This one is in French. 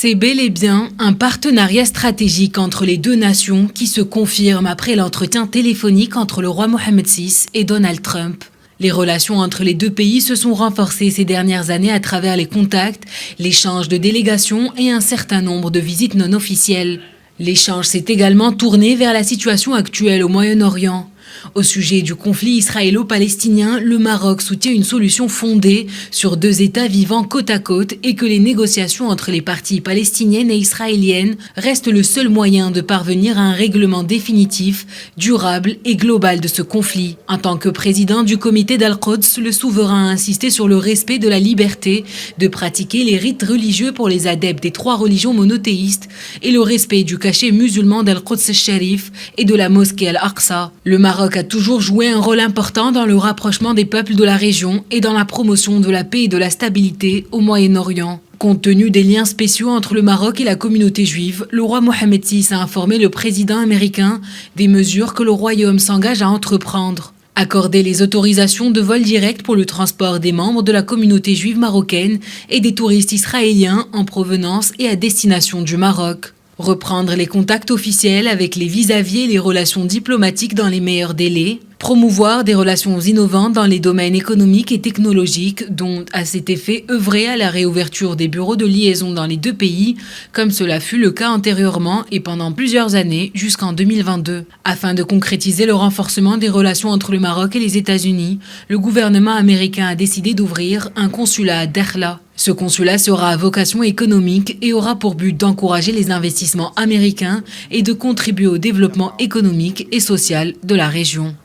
C'est bel et bien un partenariat stratégique entre les deux nations qui se confirme après l'entretien téléphonique entre le roi Mohammed VI et Donald Trump. Les relations entre les deux pays se sont renforcées ces dernières années à travers les contacts, l'échange de délégations et un certain nombre de visites non officielles. L'échange s'est également tourné vers la situation actuelle au Moyen-Orient. Au sujet du conflit israélo-palestinien, le Maroc soutient une solution fondée sur deux États vivant côte à côte et que les négociations entre les parties palestiniennes et israéliennes restent le seul moyen de parvenir à un règlement définitif, durable et global de ce conflit. En tant que président du comité d'Al-Quds, le souverain a insisté sur le respect de la liberté de pratiquer les rites religieux pour les adeptes des trois religions monothéistes et le respect du cachet musulman d'Al-Quds al-Sharif et de la mosquée Al-Aqsa. Le Maroc a toujours joué un rôle important dans le rapprochement des peuples de la région et dans la promotion de la paix et de la stabilité au Moyen-Orient. Compte tenu des liens spéciaux entre le Maroc et la communauté juive, le roi Mohammed VI a informé le président américain des mesures que le royaume s'engage à entreprendre. Accorder les autorisations de vol direct pour le transport des membres de la communauté juive marocaine et des touristes israéliens en provenance et à destination du Maroc. Reprendre les contacts officiels avec les vis-à-vis et les relations diplomatiques dans les meilleurs délais. Promouvoir des relations innovantes dans les domaines économiques et technologiques, dont, à cet effet, œuvrer à la réouverture des bureaux de liaison dans les deux pays, comme cela fut le cas antérieurement et pendant plusieurs années jusqu'en 2022. Afin de concrétiser le renforcement des relations entre le Maroc et les États-Unis, le gouvernement américain a décidé d'ouvrir un consulat à Dakhla. Ce consulat sera à vocation économique et aura pour but d'encourager les investissements américains et de contribuer au développement économique et social de la région.